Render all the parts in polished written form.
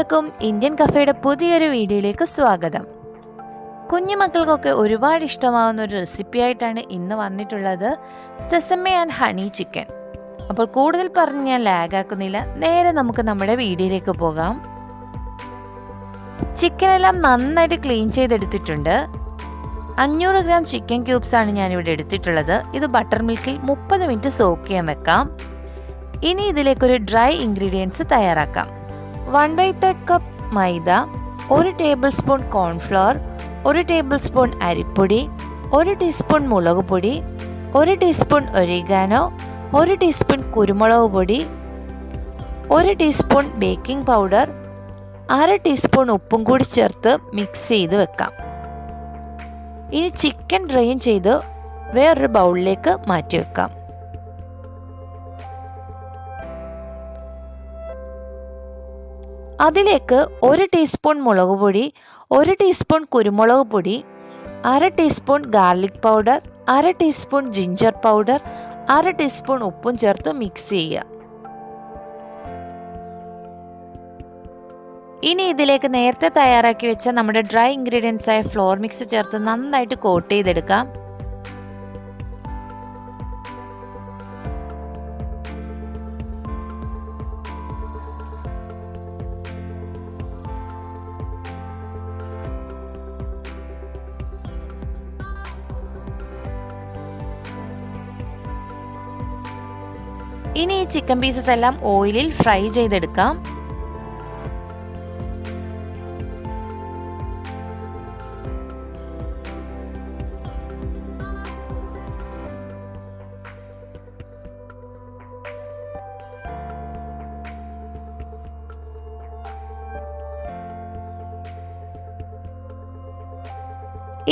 എല്ലാവർക്കും ഇന്ത്യൻ കഫേയുടെ പുതിയൊരു വീഡിയോയിലേക്ക് സ്വാഗതം. കുഞ്ഞുമക്കൾക്കൊക്കെ ഒരുപാട് ഇഷ്ടമാവുന്ന ഒരു റെസിപ്പി ആയിട്ടാണ് ഇന്ന് വന്നിട്ടുള്ളത്, സെസമി ആൻഡ് ഹണി ചിക്കൻ. അപ്പോൾ കൂടുതൽ പറഞ്ഞ് ഞാൻ ലാഗാക്കുന്നില്ല, നേരെ നമുക്ക് നമ്മുടെ വീഡിയോയിലേക്ക് പോകാം. ചിക്കനെല്ലാം നന്നായിട്ട് ക്ലീൻ ചെയ്തെടുത്തിട്ടുണ്ട്. 500 ഗ്രാം ചിക്കൻ ക്യൂബ്സ് ആണ് ഞാനിവിടെ എടുത്തിട്ടുള്ളത്. ഇത് ബട്ടർ മിൽക്കിൽ 30 മിനിറ്റ് സോക്ക് ചെയ്യാൻ വെക്കാം. ഇനി ഇതിലേക്കൊരു ഡ്രൈ ഇൻഗ്രീഡിയൻസ് തയ്യാറാക്കാം. 1/3 കപ്പ് മൈദ, 1 table spoon cornflour, 1 table spoon അരിപ്പൊടി, 1 ടീസ്പൂൺ മുളക് പൊടി, 1 ടീസ്പൂൺ ഒരിഗാനോ, 1 ടീസ്പൂൺ കുരുമുളക് പൊടി, 1 ടീസ്പൂൺ ബേക്കിംഗ് പൗഡർ, 1/2 ടീസ്പൂൺ ഉപ്പും കൂടി ചേർത്ത് മിക്സ് ചെയ്ത് വെക്കാം. ഇനി ചിക്കൻ ഡ്രെയിൻ ചെയ്ത് വേറൊരു ബൗളിലേക്ക് മാറ്റി വെക്കാം. അതിലേക്ക് 1 ടീസ്പൂൺ മുളക് പൊടി, 1 ടീസ്പൂൺ കുരുമുളക് പൊടി, 1/2 teaspoon garlic powder, 1/2 teaspoon ginger powder, 1/2 teaspoon ഉപ്പും ചേർത്ത് മിക്സ് ചെയ്യുക. ഇനി ഇതിലേക്ക് നേരത്തെ തയ്യാറാക്കി വെച്ച നമ്മുടെ ഡ്രൈ ഇൻഗ്രീഡിയൻസ് ആയ ഫ്ലോർ മിക്സ് ചേർത്ത് നന്നായിട്ട് കോട്ട് ചെയ്തെടുക്കാം. ഇനി ഈ ചിക്കൻ പീസസ് എല്ലാം ഓയിലിൽ ഫ്രൈ ചെയ്തെടുക്കാം.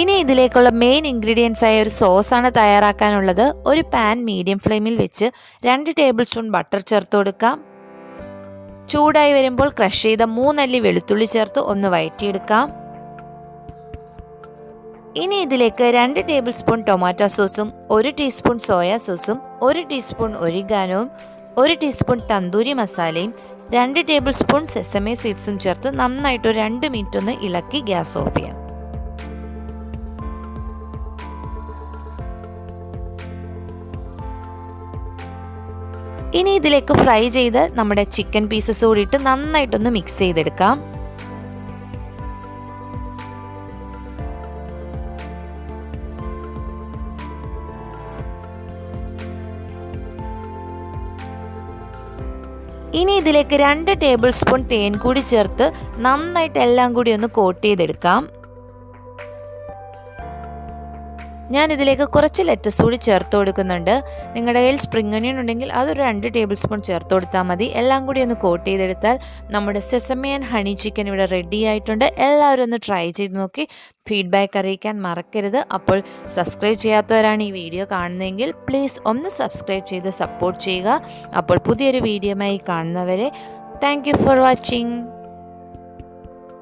ഇനി ഇതിലേക്കുള്ള മെയിൻ ഇൻഗ്രീഡിയൻസ് ആയ ഒരു സോസാണ് തയ്യാറാക്കാനുള്ളത്. ഒരു പാൻ മീഡിയം ഫ്ലെയിമിൽ വെച്ച് 2 ടേബിൾ സ്പൂൺ ബട്ടർ ചേർത്ത് കൊടുക്കാം. ചൂടായി വരുമ്പോൾ ക്രഷ് ചെയ്ത 3 അല്ലി വെളുത്തുള്ളി ചേർത്ത് ഒന്ന് വഴറ്റിയെടുക്കാം. ഇനി ഇതിലേക്ക് 2 ടേബിൾ സ്പൂൺ ടൊമാറ്റോ സോസും 1 ടീസ്പൂൺ സോയാ സോസും 1 ടീസ്പൂൺ ഒരിഗാനോയും 1 ടീസ്പൂൺ തന്തൂരി മസാലയും 2 ടേബിൾ സ്പൂൺ സെസമി സീഡ്സും ചേർത്ത് നന്നായിട്ട് 2 മിനിറ്റ് ഒന്ന് ഇളക്കി ഗ്യാസ് ഓഫ് ചെയ്യാം. ഇനി ഇതിലേക്ക് ഫ്രൈ ചെയ്ത് നമ്മുടെ ചിക്കൻ പീസസ് കൂടിയിട്ട് നന്നായിട്ടൊന്ന് മിക്സ് ചെയ്തെടുക്കാം. ഇനി ഇതിലേക്ക് 2 ടേബിൾ സ്പൂൺ തേൻ കൂടി ചേർത്ത് നന്നായിട്ട് എല്ലാം കൂടി ഒന്ന് കോട്ട് ചെയ്തെടുക്കാം. ഞാൻ ഇതിലേക്ക് കുറച്ച് ലെറ്റസ് കൂടി ചേർത്ത് കൊടുക്കുന്നുണ്ട്. നിങ്ങളുടെ കയ്യിൽ സ്പ്രിംഗ് ഒനിയൻ ഉണ്ടെങ്കിൽ അതൊരു 2 ടേബിൾ സ്പൂൺ ചേർത്ത് കൊടുത്താൽ മതി. എല്ലാം കൂടി ഒന്ന് കോട്ട് ചെയ്തെടുത്താൽ നമ്മുടെ സെസമി ആൻഡ് ഹണി ചിക്കൻ ഇവിടെ റെഡി ആയിട്ടുണ്ട്. എല്ലാവരും ഒന്ന് ട്രൈ ചെയ്ത് നോക്കി ഫീഡ്ബാക്ക് അറിയിക്കാൻ മറക്കരുത്. അപ്പോൾ സബ്സ്ക്രൈബ് ചെയ്യാത്തവരാണ് ഈ വീഡിയോ കാണുന്നതെങ്കിൽ പ്ലീസ് ഒന്ന് സബ്സ്ക്രൈബ് ചെയ്ത് സപ്പോർട്ട് ചെയ്യുക. അപ്പോൾ പുതിയൊരു വീഡിയോയുമായി കാണുന്നവരെ താങ്ക് യു ഫോർ വാച്ചിങ്.